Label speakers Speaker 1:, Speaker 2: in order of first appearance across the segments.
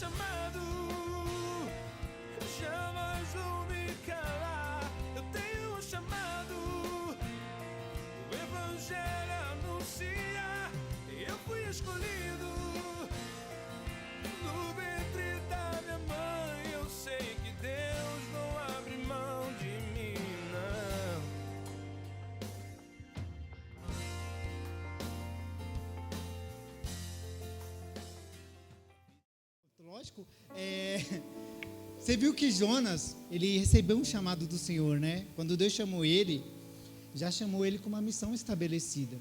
Speaker 1: chamado, jamais vou me calar. Eu tenho um chamado, o evangelho anuncia. Eu fui escolhido no ventre da minha mãe. Eu sei que Deus não abre mão de mim, não.
Speaker 2: Lógico, você viu que Jonas, ele recebeu um chamado do Senhor, né? Quando Deus chamou ele, já chamou ele com uma missão estabelecida.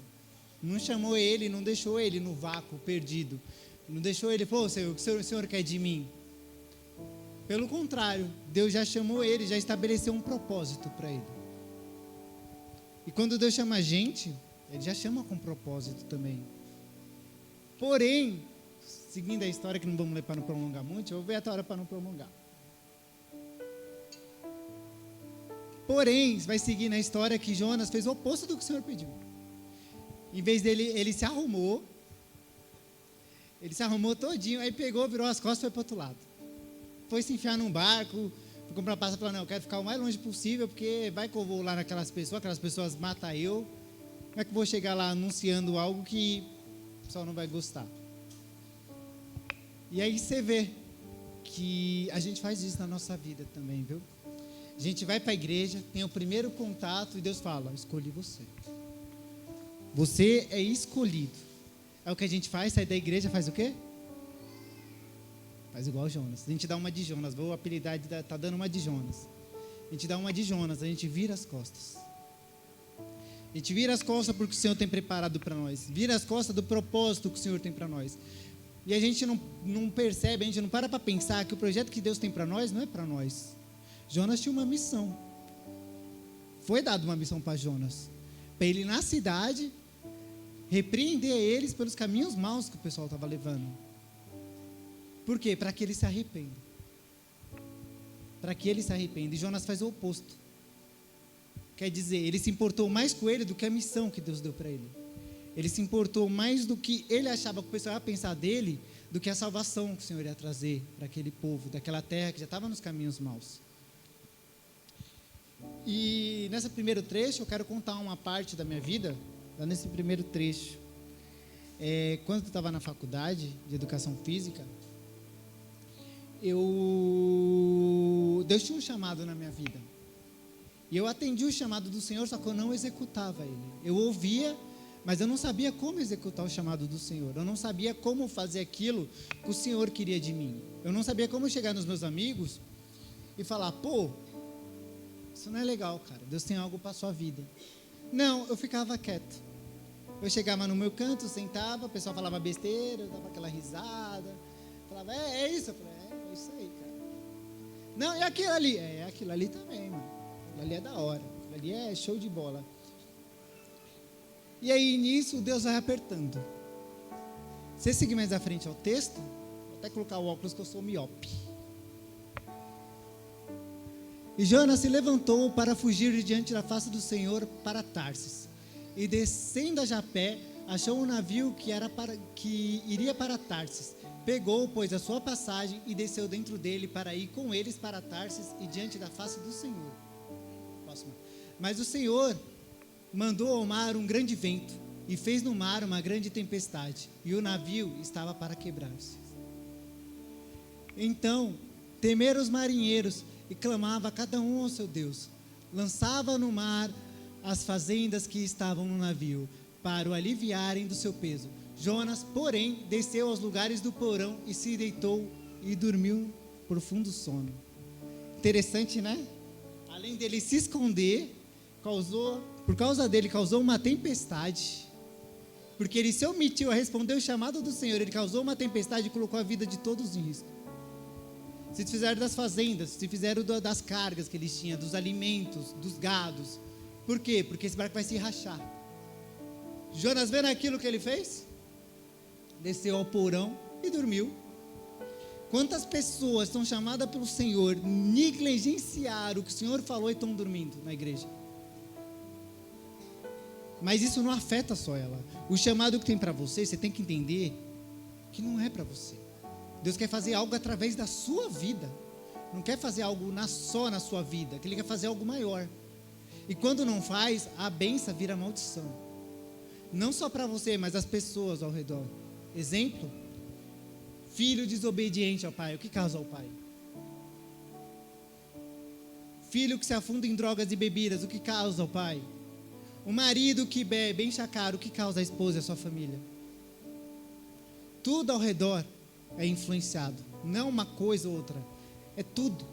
Speaker 2: Não chamou ele, não deixou ele no vácuo, perdido. Não deixou ele, pô, Senhor, o que o Senhor quer de mim? Pelo contrário, Deus já chamou ele, já estabeleceu um propósito para ele. E quando Deus chama a gente, Ele já chama com propósito também. Porém, seguindo a história, que não vamos ler para não prolongar muito, eu vou ver a história para não prolongar. Porém, vai seguir na história que Jonas fez o oposto do que o Senhor pediu. Em vez dele, ele se arrumou todinho, aí pegou, virou as costas e foi para o outro lado. Foi se enfiar num barco, foi comprar pasta e falou, não, eu quero ficar o mais longe possível, porque vai que eu vou lá naquelas pessoas matam eu, como é que eu vou chegar lá anunciando algo que o pessoal não vai gostar? E aí você vê que a gente faz isso na nossa vida também, viu? A gente vai para a igreja, tem o primeiro contato e Deus fala, escolhi você. Você é escolhido. É o que a gente faz, sai da igreja, faz o quê? Faz igual Jonas. A gente dá uma de Jonas, vou apelidar, tá dando uma de Jonas. A gente dá uma de Jonas, a gente vira as costas. A gente vira as costas porque o Senhor tem preparado para nós. Vira as costas do propósito que o Senhor tem para nós. E a gente não percebe, a gente não para pensar que o projeto que Deus tem para nós não é para nós. Jonas tinha uma missão. Foi dada uma missão para Jonas. Para ele ir na cidade, repreender eles pelos caminhos maus que o pessoal estava levando. Por quê? Para que ele se arrependa. Para que ele se arrependa. E Jonas faz o oposto. Quer dizer, ele se importou mais com ele do que a missão que Deus deu para ele. Ele se importou mais do que ele achava que o pessoal ia pensar dele, do que a salvação que o Senhor ia trazer para aquele povo, daquela terra que já estava nos caminhos maus. E nesse primeiro trecho, eu quero contar uma parte da minha vida, lá nesse primeiro trecho. Quando eu estava na faculdade de educação física, Deus tinha um chamado na minha vida. E eu atendi o chamado do Senhor, só que eu não executava ele. Eu ouvia, mas eu não sabia como executar o chamado do Senhor. Eu não sabia como fazer aquilo que o Senhor queria de mim. Eu não sabia como chegar nos meus amigos e falar, pô, isso não é legal, cara. Deus tem algo para a sua vida. Não, eu ficava quieto. Eu chegava no meu canto, sentava, o pessoal falava besteira, eu dava aquela risada. Falava, é isso. Eu falei, é isso aí, cara. Não, é aquilo ali. É aquilo ali também, mano. Aquilo ali é da hora. Aquilo ali é show de bola. E aí, nisso, Deus vai apertando. Se você seguir mais à frente ao texto, vou até colocar o óculos que eu sou miope. E Jonas se levantou para fugir de diante da face do Senhor para Tarsis. E descendo a Japé, achou um navio que iria para Tarsis. Pegou, pois, a sua passagem e desceu dentro dele para ir com eles para Tarsis e diante da face do Senhor. Mas o Senhor mandou ao mar um grande vento e fez no mar uma grande tempestade, e o navio estava para quebrar-se. Então temeram os marinheiros e clamava cada um ao seu Deus. Lançava no mar as fazendas que estavam no navio, para o aliviarem do seu peso. Jonas, porém, desceu aos lugares do porão e se deitou e dormiu profundo sono. Interessante, né? Além dele se esconder, por causa dele causou uma tempestade, porque ele se omitiu a responder o chamado do Senhor. Ele causou uma tempestade e colocou a vida de todos em risco. Se fizeram das fazendas, se fizeram das cargas que eles tinham, dos alimentos, dos gados. Por quê? Porque esse barco vai se rachar. Jonas, vendo aquilo que ele fez, desceu ao porão e dormiu. Quantas pessoas são chamadas pelo Senhor, negligenciaram o que o Senhor falou e estão dormindo na igreja? Mas isso não afeta só ela. O chamado que tem para você, você tem que entender que não é para você. Deus quer fazer algo através da sua vida. Não quer fazer algo só na sua vida, que Ele quer fazer algo maior. E quando não faz, a bênção vira maldição. Não só para você, mas as pessoas ao redor. Exemplo, filho desobediente ao pai. O que causa ao pai? Filho que se afunda em drogas e bebidas. O que causa ao pai? O marido que bebe, enche a cara. O que causa a esposa e a sua família? Tudo ao redor é influenciado. Não uma coisa ou outra. É tudo.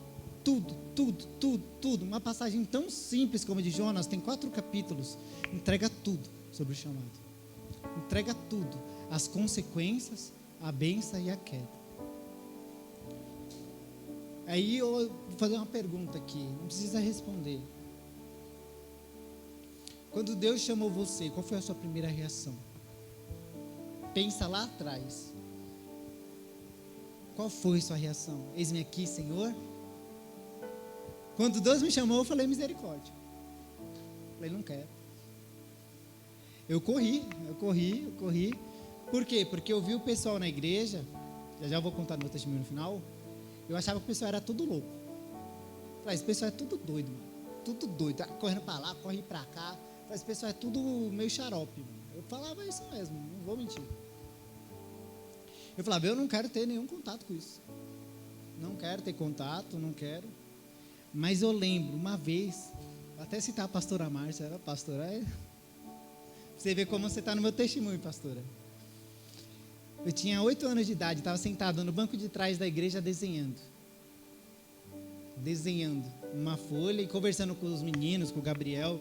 Speaker 2: Tudo. Uma passagem tão simples como a de Jonas, tem 4 capítulos, entrega tudo sobre o chamado. Entrega tudo, as consequências, a bênção e a queda. Aí eu vou fazer uma pergunta aqui, não precisa responder. Quando Deus chamou você, qual foi a sua primeira reação? Pensa lá atrás. Qual foi a sua reação? Eis-me aqui, Senhor. Quando Deus me chamou, eu falei misericórdia. Falei, não quero. Eu corri. Por quê? Porque eu vi o pessoal na igreja, já vou contar no testemunho no final, eu achava que o pessoal era tudo louco. Falei, esse pessoal é tudo doido, mano. Tudo doido, tá correndo para lá, corre para cá. Falei, esse pessoal é tudo meio xarope, mano. Eu falava isso mesmo, não vou mentir. Eu falava, eu não quero ter nenhum contato com isso. Não quero ter contato, não quero. Mas eu lembro, uma vez, vou até citar a pastora Márcia, era pastora. Você vê como você está no meu testemunho, pastora. Eu tinha 8 anos de idade, estava sentado no banco de trás da igreja desenhando uma folha e conversando com os meninos, com o Gabriel,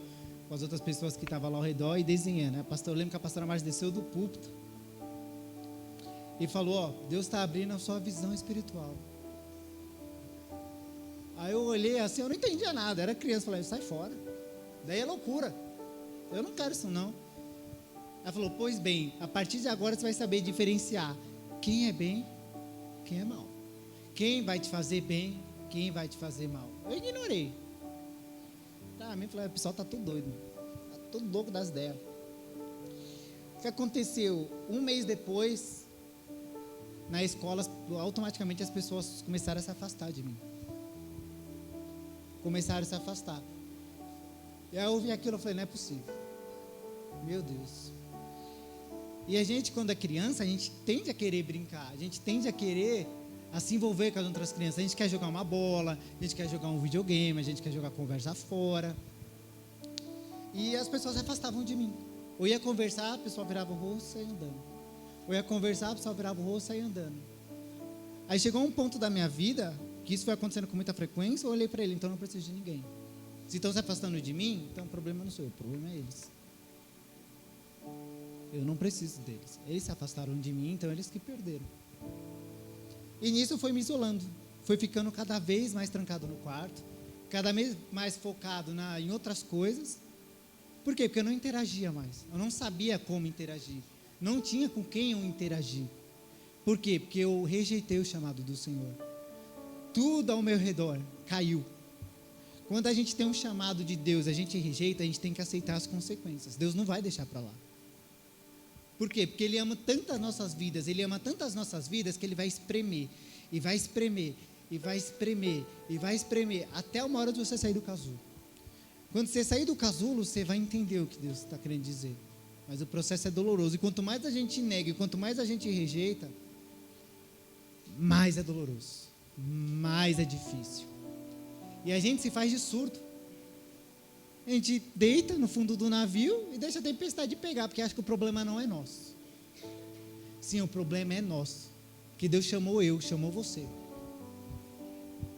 Speaker 2: com as outras pessoas que estavam lá ao redor e desenhando. Eu lembro que a pastora Márcia desceu do púlpito e falou, Deus está abrindo a sua visão espiritual. Aí eu olhei assim, eu não entendia nada, era criança, falei, sai fora, daí é loucura, eu não quero isso não. Ela falou, pois bem, a partir de agora você vai saber diferenciar quem é bem, quem é mal, quem vai te fazer bem, quem vai te fazer mal. Eu ignorei. Eu falei, o pessoal está tudo doido, está tudo louco das ideias. O que aconteceu? Um mês depois, na escola, automaticamente as pessoas começaram a se afastar de mim. Começaram a se afastar. E aí eu ouvi aquilo e falei, não é possível. Meu Deus. E a gente, quando é criança, a gente tende a querer brincar, a gente tende a querer se envolver com as outras crianças. A gente quer jogar uma bola, a gente quer jogar um videogame, a gente quer jogar conversa fora. E as pessoas se afastavam de mim. Eu ia conversar, a pessoa virava o rosto e saia andando. Eu ia conversar, a pessoa virava o rosto e saia andando. Aí chegou um ponto da minha vida que isso foi acontecendo com muita frequência. Eu olhei para ele, então não preciso de ninguém. Se estão se afastando de mim, então o problema não sou eu, o problema é eles. Eu não preciso deles. Eles se afastaram de mim, então eles que perderam. E nisso foi me isolando. Foi ficando cada vez mais trancado no quarto, cada vez mais focado em outras coisas. Por quê? Porque eu não interagia mais. Eu não sabia como interagir. Não tinha com quem eu interagir. Por quê? Porque eu rejeitei o chamado do Senhor. Tudo ao meu redor caiu. Quando a gente tem um chamado de Deus, a gente rejeita, a gente tem que aceitar as consequências. Deus não vai deixar para lá. Por quê? Porque Ele ama tanto as nossas vidas, Ele ama tanto as nossas vidas, que Ele vai espremer, e vai espremer, e vai espremer, e vai espremer, até uma hora de você sair do casulo. Quando você sair do casulo, você vai entender o que Deus está querendo dizer. Mas o processo é doloroso, e quanto mais a gente nega, e quanto mais a gente rejeita, mais é doloroso, mais é difícil. E a gente se faz de surdo. A gente deita no fundo do navio e deixa a tempestade pegar, porque acha que o problema não é nosso. Sim, o problema é nosso. Que Deus chamou chamou você.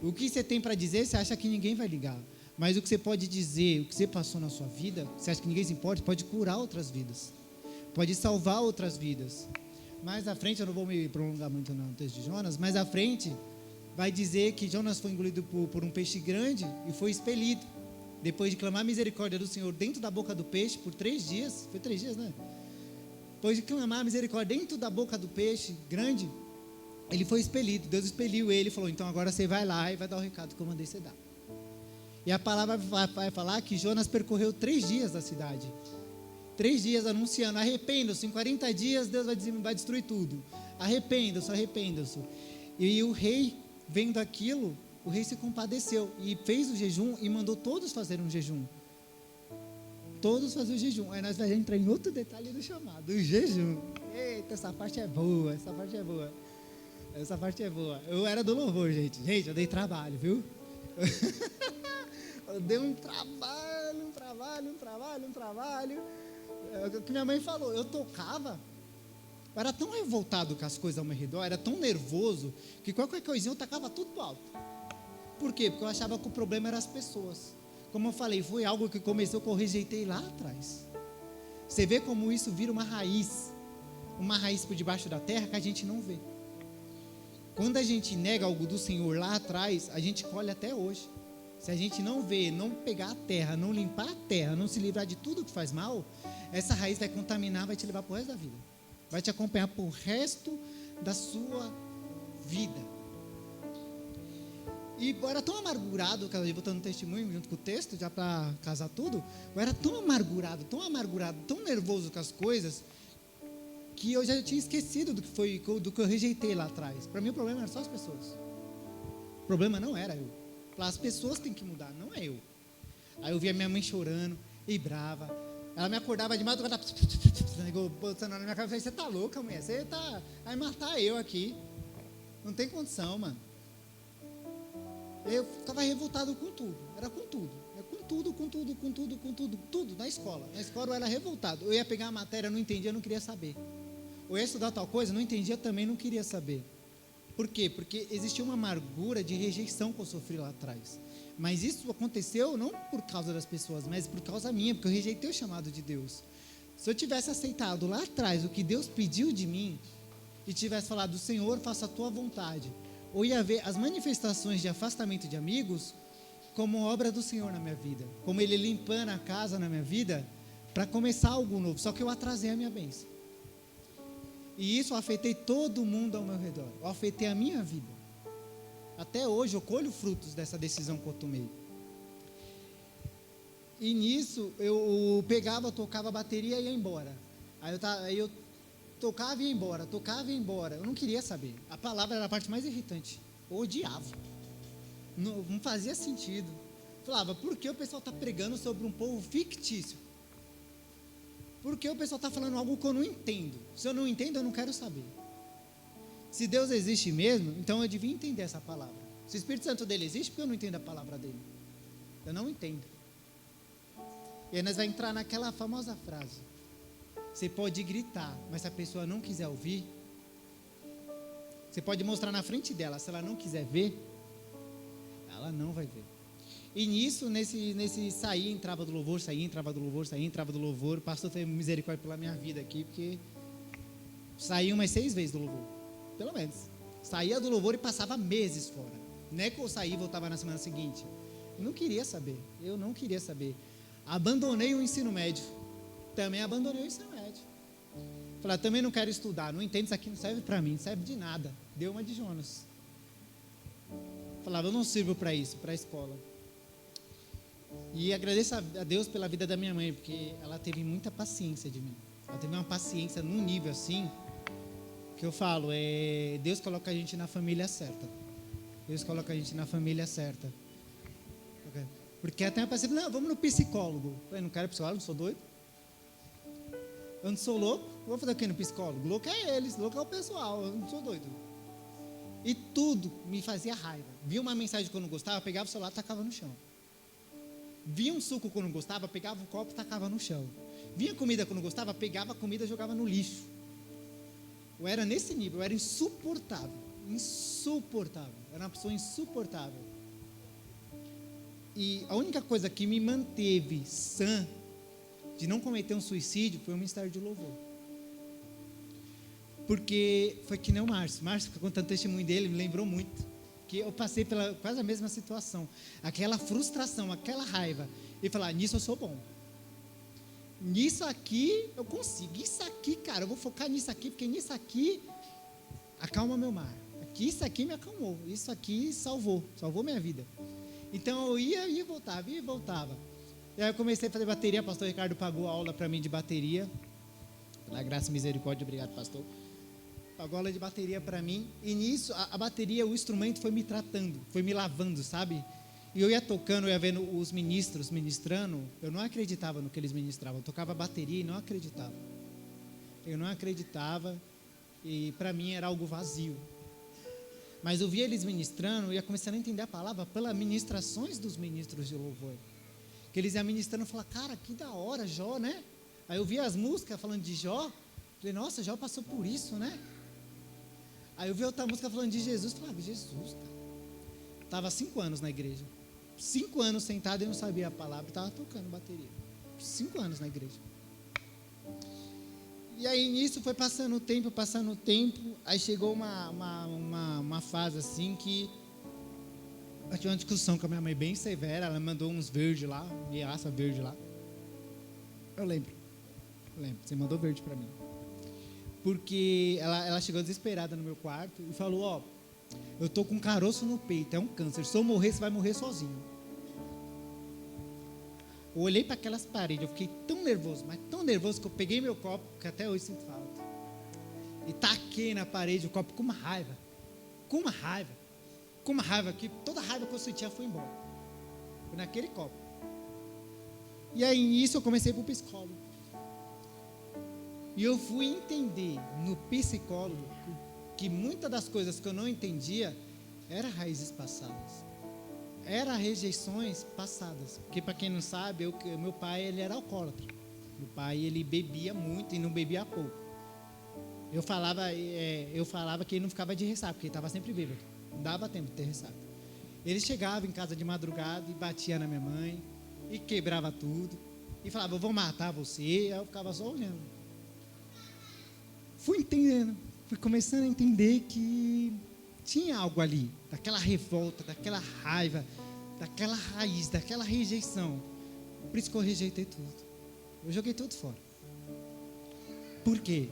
Speaker 2: O que você tem para dizer, você acha que ninguém vai ligar. Mas o que você pode dizer, o que você passou na sua vida, você acha que ninguém se importa, pode curar outras vidas. Pode salvar outras vidas. Mais à frente, eu não vou me prolongar muito no texto de Jonas, mais à frente vai dizer que Jonas foi engolido por um peixe grande e foi expelido. Depois de clamar a misericórdia do Senhor dentro da boca do peixe por 3 dias, foi 3 dias, né? Depois de clamar a misericórdia dentro da boca do peixe grande, ele foi expelido. Deus expeliu ele e falou, então agora você vai lá e vai dar o recado que eu mandei você dar. E a palavra vai falar que Jonas percorreu 3 dias da cidade. 3 dias anunciando, arrependam-se, em 40 dias Deus vai destruir tudo. Arrependam-se, arrependam-se. E o rei, vendo aquilo, o rei se compadeceu e fez o jejum e mandou todos fazer um jejum. Todos faziam o jejum. Aí nós vamos entrar em outro detalhe do chamado, o jejum. Eita, essa parte é boa, essa parte é boa. Essa parte é boa. Eu era do louvor, gente. Gente, eu dei trabalho, viu? Eu dei um trabalho. É o que minha mãe falou. Eu tocava, eu era tão revoltado com as coisas ao meu redor, era tão nervoso, que qualquer coisinha eu tacava tudo pro alto. Por quê? Porque eu achava que o problema eram as pessoas. Como eu falei, foi algo que começou que eu rejeitei lá atrás. Você vê como isso vira uma raiz por debaixo da terra que a gente não vê. Quando a gente nega algo do Senhor lá atrás, a gente colhe até hoje. Se a gente não vê, não pegar a terra, não limpar a terra, não se livrar de tudo que faz mal, essa raiz vai contaminar, vai te levar para o resto da vida. Vai te acompanhar para o resto da sua vida. E eu era tão amargurado, voltando no testemunho junto com o texto, já para casar tudo, eu era tão amargurado, tão nervoso com as coisas, que eu já tinha esquecido do que eu rejeitei lá atrás. Para mim o problema era só as pessoas. O problema não era eu. As pessoas têm que mudar, não é eu. Aí eu via minha mãe chorando e brava. Ela me acordava de madrugada, botando na minha cabeça, eu falei, você tá louca, mulher? Você vai matar eu aqui. Não tem condição, mano. Eu ficava revoltado com tudo. Era com tudo. Tudo na escola. Na escola eu era revoltado. Eu ia pegar a matéria, não entendia, não queria saber. Eu ia estudar tal coisa, não entendia, também não queria saber. Por quê? Porque existia uma amargura de rejeição que eu sofri lá atrás. Mas isso aconteceu não por causa das pessoas, mas por causa minha, porque eu rejeitei o chamado de Deus. Se eu tivesse aceitado lá atrás o que Deus pediu de mim, e tivesse falado, Senhor, faça a tua vontade, ou ia ver as manifestações de afastamento de amigos como obra do Senhor na minha vida, como Ele limpando a casa na minha vida, para começar algo novo, só que eu atrasei a minha bênção. E isso eu afetei todo mundo ao meu redor, eu afetei a minha vida. Até hoje eu colho frutos dessa decisão que eu tomei. E nisso eu pegava, tocava a bateria e ia embora. Aí eu tocava e ia embora, eu não queria saber. A palavra era a parte mais irritante, eu odiava. Não fazia sentido. Falava, por que o pessoal está pregando sobre um povo fictício? Por que o pessoal está falando algo que eu não entendo? Se eu não entendo, eu não quero saber. Se Deus existe mesmo, então eu devia entender essa palavra. Se o Espírito Santo dele existe, porque eu não entendo a palavra dele? Eu não entendo. E aí nós vamos entrar naquela famosa frase. Você pode gritar, mas se a pessoa não quiser ouvir, você pode mostrar na frente dela, se ela não quiser ver, ela não vai ver. E nisso, nesse sair, entrava do louvor, o pastor teve misericórdia pela minha vida aqui, porque saí umas 6 vezes do louvor, pelo menos. Saía do louvor e passava meses fora. Não é que eu saía e voltava na semana seguinte. Eu não queria saber. Abandonei o ensino médio. Falei, também não quero estudar, não entendo, isso aqui não serve para mim, não serve de nada. Deu uma de Jonas. Falava, eu não sirvo para isso, para a escola. E agradeço a Deus pela vida da minha mãe, porque ela teve muita paciência de mim. Ela teve uma paciência num nível assim, que eu falo, Deus coloca a gente na família certa. Porque até a paciência, não, vamos no psicólogo. Eu falei, não quero psicólogo, sou doido. Eu não sou louco, vou fazer o que no psicólogo? Louco é eles, louco é o pessoal, eu não sou doido. E tudo me fazia raiva. Via uma mensagem que eu não gostava, pegava o celular e tacava no chão. Via um suco que eu não gostava, pegava o copo e tacava no chão. Via comida que eu não gostava, pegava a comida e jogava no lixo. Eu era nesse nível, eu era insuportável. Era uma pessoa insuportável. E a única coisa que me manteve sã de não cometer um suicídio foi o ministério de louvor. Porque foi que nem o Márcio. Márcio, contando o testemunho dele, me lembrou muito. Que eu passei pela quase a mesma situação. Aquela frustração, aquela raiva. E falar, nisso eu sou bom. Nisso aqui eu consigo. Isso aqui, cara, eu vou focar nisso aqui, porque nisso aqui acalma meu mar. Isso aqui me acalmou. Isso aqui salvou minha vida. Então eu ia e voltava. E aí eu comecei a fazer bateria, o pastor Ricardo pagou a aula para mim de bateria. Pela graça e misericórdia, obrigado, pastor. pagou aula de bateria para mim, e nisso a bateria, o instrumento foi me tratando, foi me lavando, sabe? E eu ia tocando, eu ia vendo os ministros ministrando, eu não acreditava no que eles ministravam, eu tocava bateria e não acreditava. Eu não acreditava, e para mim era algo vazio. Mas eu via eles ministrando, eu ia começando a entender a palavra pelas ministrações dos ministros de louvor. Que eles iam ministrando, eu falava, cara, que da hora, Jó, né? Aí eu via as músicas falando de Jó, falei, nossa, Jó passou por isso, né? Aí eu vi outra música falando de Jesus, falava, Jesus, cara. Estava 5 anos na igreja. 5 anos sentado e não sabia a palavra, estava tocando bateria. 5 anos na igreja. E aí nisso foi passando o tempo, aí chegou uma fase assim que eu tinha uma discussão com a minha mãe bem severa, ela mandou uns verdes lá, meaça verde lá. Eu lembro, você mandou verde para mim. Porque ela chegou desesperada no meu quarto e falou, ó, eu tô com um caroço no peito, é um câncer, se eu morrer, você vai morrer sozinho. Eu olhei para aquelas paredes, eu fiquei tão nervoso, mas tão nervoso que eu peguei meu copo, que até hoje sinto falta, e taquei na parede o copo com uma raiva, que toda a raiva que eu sentia foi embora. Foi naquele copo. E aí nisso eu comecei para o psicólogo. E eu fui entender no psicólogo que muitas das coisas que eu não entendia eram raízes passadas. Eram rejeições passadas. Porque para quem não sabe, meu pai ele era alcoólatra. Meu pai ele bebia muito e não bebia pouco. Eu falava que ele não ficava de ressaca, porque ele estava sempre bêbado. Não dava tempo de ter ressaca. Ele chegava em casa de madrugada e batia na minha mãe e quebrava tudo. E falava, eu vou matar você. Aí eu ficava só olhando. Fui entendendo, fui começando a entender que tinha algo ali, daquela revolta, daquela raiva, daquela raiz, daquela rejeição. Por isso que eu rejeitei tudo. Eu joguei tudo fora. Por quê?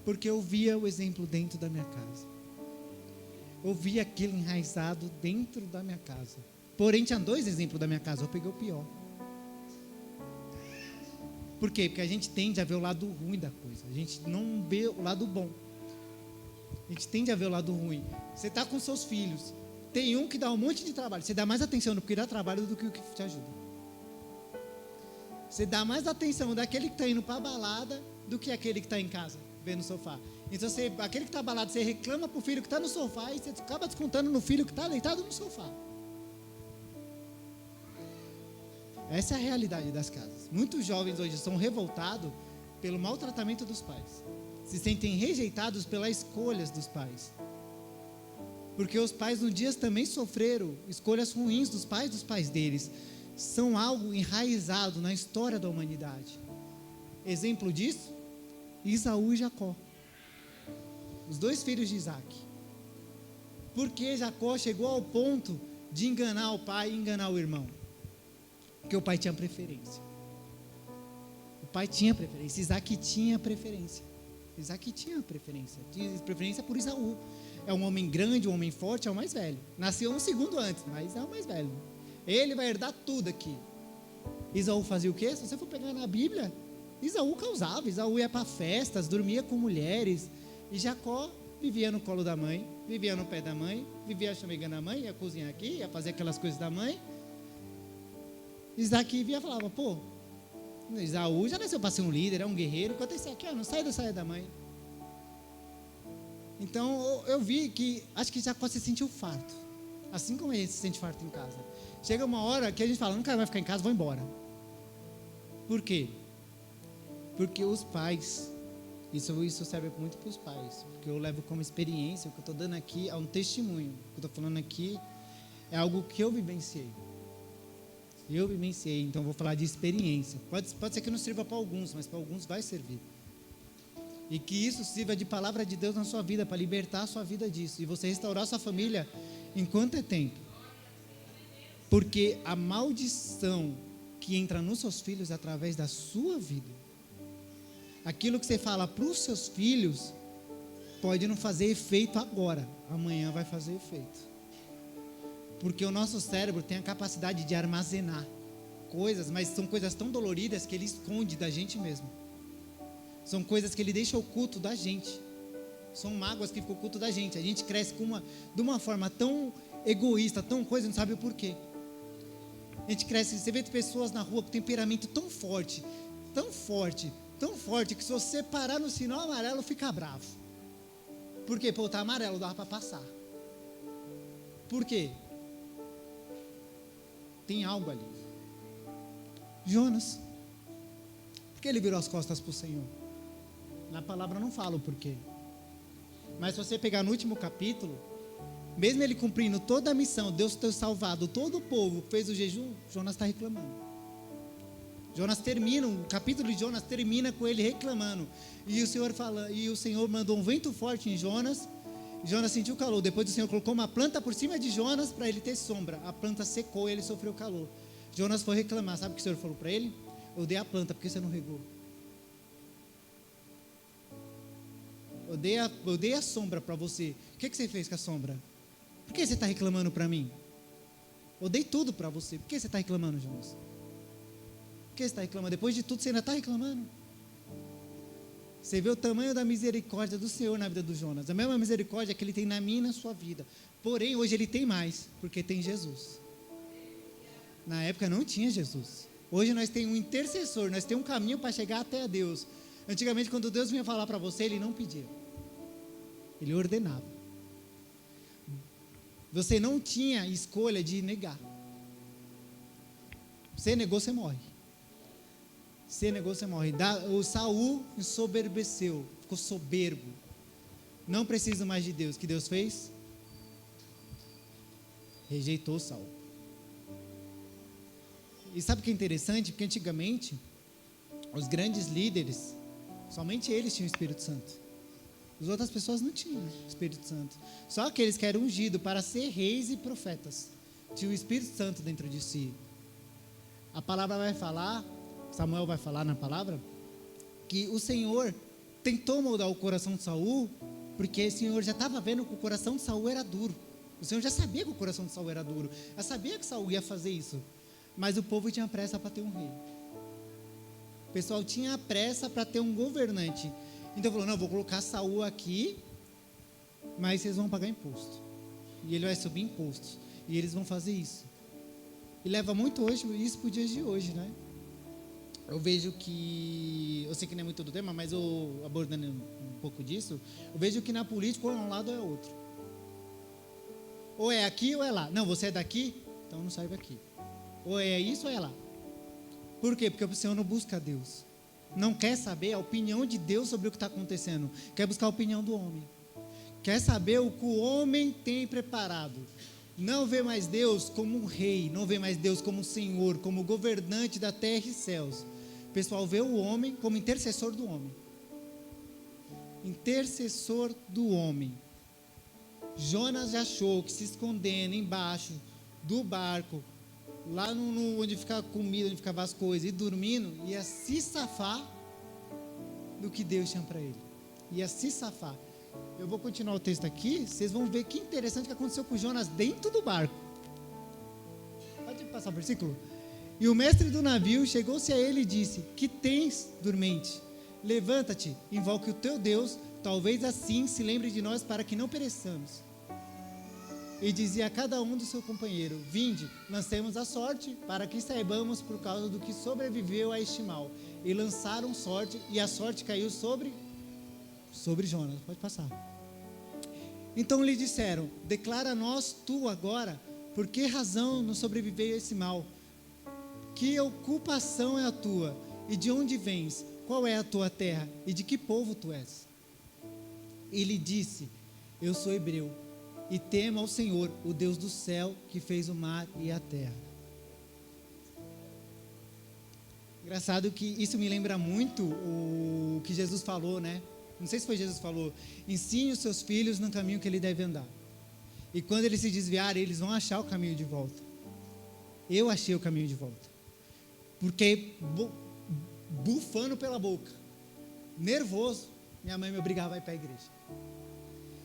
Speaker 2: Porque eu via o exemplo dentro da minha casa. Eu via aquilo enraizado dentro da minha casa. Porém, tinha 2 exemplos da minha casa, eu peguei o pior. Por quê? Porque a gente tende a ver o lado ruim da coisa. A gente não vê o lado bom. A gente tende a ver o lado ruim. Você está com seus filhos. Tem um que dá um monte de trabalho. Você dá mais atenção no que dá trabalho do que o que te ajuda. Você dá mais atenção daquele que está indo para a balada do que aquele que está em casa, vendo no sofá. Então, aquele que está balado, você reclama para o filho que está no sofá e você acaba descontando no filho que está deitado no sofá. Essa é a realidade das casas. Muitos jovens hoje são revoltados pelo maltratamento dos pais. Se sentem rejeitados pelas escolhas dos pais. Porque os pais um dia também sofreram escolhas ruins dos pais deles. São algo enraizado na história da humanidade. Exemplo disso, Esaú e Jacó. Os 2 filhos de Isaac. Porque Jacó chegou ao ponto de enganar o pai e enganar o irmão. Porque o pai tinha preferência. Isaac tinha preferência. Tinha preferência por Esaú. É um homem grande, um homem forte, é o mais velho. Nasceu um segundo antes, mas é o mais velho. Ele vai herdar tudo aqui. Esaú fazia o quê? Se você for pegar na Bíblia, Esaú causava. Esaú ia para festas, dormia com mulheres. E Jacó vivia no colo da mãe, vivia no pé da mãe, vivia chamegando a mãe, ia cozinhar aqui, ia fazer aquelas coisas da mãe. Isaac via e falava, pô, Esaú já nasceu para ser um líder, é um guerreiro, enquanto esse aqui, não sai da saia da mãe. Então eu vi que, acho que Jacó se sentiu farto, assim como ele se sente farto em casa. Chega uma hora que a gente fala, não quero mais ficar em casa, vou embora. Por quê? Porque os pais, isso serve muito para os pais, porque eu levo como experiência, o que eu estou dando aqui é um testemunho, o que eu estou falando aqui é algo que eu vivenciei. Então vou falar de experiência. Pode ser que não sirva para alguns, mas para alguns vai servir. E que isso sirva de palavra de Deus na sua vida, para libertar a sua vida disso. E você restaurar a sua família enquanto é tempo. Porque a maldição que entra nos seus filhos é através da sua vida. Aquilo que você fala para os seus filhos pode não fazer efeito agora, amanhã vai fazer efeito. Porque o nosso cérebro tem a capacidade de armazenar coisas, mas são coisas tão doloridas que ele esconde da gente mesmo. São coisas que ele deixa oculto da gente. São mágoas que ficam ocultas da gente. A gente cresce de uma forma tão egoísta, tão coisa, não sabe o porquê. A gente cresce, você vê pessoas na rua com temperamento tão forte, tão forte, tão forte, que se você parar no sinal amarelo, fica bravo. Por quê? Pô, tá amarelo, dava para passar. Por quê? Tem algo ali. Jonas, por que ele virou as costas para o Senhor? Na palavra não fala o porquê. Mas se você pegar no último capítulo, mesmo ele cumprindo toda a missão, Deus ter salvado todo o povo, fez o jejum, Jonas está reclamando. Jonas termina, o capítulo de Jonas termina com ele reclamando. E o Senhor mandou um vento forte em Jonas. Jonas sentiu calor. Depois o Senhor colocou uma planta por cima de Jonas para ele ter sombra. A planta secou e ele sofreu calor. Jonas foi reclamar. Sabe o que o Senhor falou para ele? Eu dei a planta, porque você não regou? Eu dei a sombra para você. O que você fez com a sombra? Por que você está reclamando para mim? Eu dei tudo para você. Por que você está reclamando, Jonas? Por que você está reclamando? Depois de tudo você ainda está reclamando? Você vê o tamanho da misericórdia do Senhor na vida do Jonas. A mesma misericórdia que ele tem na minha e na sua vida. Porém, hoje ele tem mais, porque tem Jesus. Na época não tinha Jesus. Hoje nós temos um intercessor, nós temos um caminho para chegar até a Deus. Antigamente, quando Deus vinha falar para você, ele não pedia. Ele ordenava. Você não tinha escolha de negar. Você negou, você morre. Você negou, você morre. O Saul ensoberbeceu, ficou soberbo. Não precisa mais de Deus. O que Deus fez? Rejeitou Saul. E sabe o que é interessante? Porque antigamente, os grandes líderes, somente eles tinham o Espírito Santo. As outras pessoas não tinham o Espírito Santo. Só aqueles que eram ungidos para ser reis e profetas tinham o Espírito Santo dentro de si. A palavra vai falar, Samuel vai falar na palavra, que o Senhor tentou moldar o coração de Saul, porque o Senhor já estava vendo que o coração de Saul era duro. O Senhor já sabia que o coração de Saul era duro. Já sabia que Saul ia fazer isso. Mas o povo tinha pressa para ter um rei. O pessoal tinha pressa para ter um governante. Então falou, não, vou colocar Saul aqui, mas vocês vão pagar imposto. E ele vai subir impostos. E eles vão fazer isso. E leva muito hoje isso para os dias de hoje, né? Eu vejo que, eu sei que não é muito do tema, mas eu abordando um pouco disso, eu vejo que na política ou é um lado ou é outro. Ou é aqui ou é lá. Não, você é daqui? Então não sai daqui. Ou é isso ou é lá. Por quê? Porque o Senhor não busca Deus. Não quer saber a opinião de Deus sobre o que está acontecendo. Quer buscar a opinião do homem. Quer saber o que o homem tem preparado. Não vê mais Deus como um rei. Não vê mais Deus como um senhor, como governante da terra e céus. O pessoal vê o homem como intercessor do homem. Intercessor do homem. Jonas já achou que se escondendo embaixo do barco, lá onde ficava comida, onde ficavam as coisas, e dormindo, ia se safar do que Deus tinha para ele. Ia se safar. Eu vou continuar o texto aqui, vocês vão ver que interessante que aconteceu com Jonas dentro do barco. Pode passar o versículo? E o mestre do navio chegou-se a ele e disse, que tens, dormente? Levanta-te, invoque o teu Deus, talvez assim se lembre de nós para que não pereçamos. E dizia a cada um do seu companheiro, vinde, lancemos a sorte, para que saibamos por causa do que sobreviveu a este mal. E lançaram sorte, e a sorte caiu sobre Jonas. Pode passar. Então lhe disseram, declara-nos tu agora, por que razão nos sobreviveu esse mal? Que ocupação é a tua? E de onde vens? Qual é a tua terra? E de que povo tu és? E lhe disse, eu sou hebreu, e temo ao Senhor, o Deus do céu, que fez o mar e a terra. Engraçado que isso me lembra muito o que Jesus falou, né? Não sei se foi Jesus que falou, ensine os seus filhos no caminho que ele deve andar. E quando eles se desviarem, eles vão achar o caminho de volta. Eu achei o caminho de volta. Porque bufando pela boca, nervoso, minha mãe me obrigava a ir para a igreja.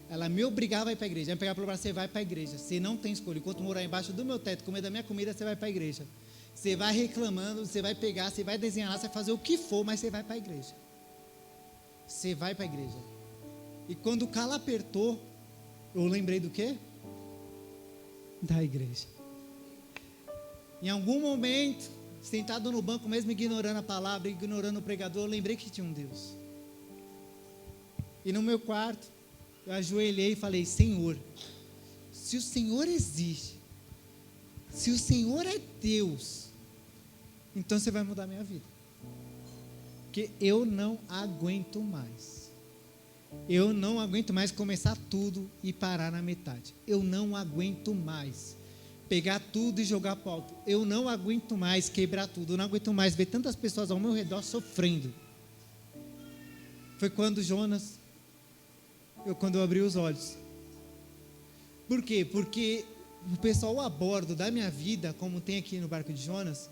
Speaker 2: Ela me obrigava a ir para a igreja. Ela me pegava pelo braço, você vai para a igreja. Você não tem escolha. Enquanto morar embaixo do meu teto, comer da minha comida, você vai para a igreja. Você vai reclamando, você vai pegar, você vai desenhar lá, você vai fazer o que for, mas você vai para a igreja. Você vai para a igreja. E quando o calo apertou, eu lembrei do quê? Da igreja. Em algum momento, sentado no banco, mesmo ignorando a palavra, ignorando o pregador, eu lembrei que tinha um Deus. E no meu quarto, eu ajoelhei e falei: Senhor, se o Senhor existe, se o Senhor é Deus, então você vai mudar a minha vida. Porque eu não aguento mais. Eu não aguento mais começar tudo e parar na metade. Eu não aguento mais pegar tudo e jogar para o alto. Eu não aguento mais quebrar tudo. Eu não aguento mais ver tantas pessoas ao meu redor sofrendo. Foi quando quando eu abri os olhos. Por quê? Porque o pessoal a bordo da minha vida, como tem aqui no barco de Jonas,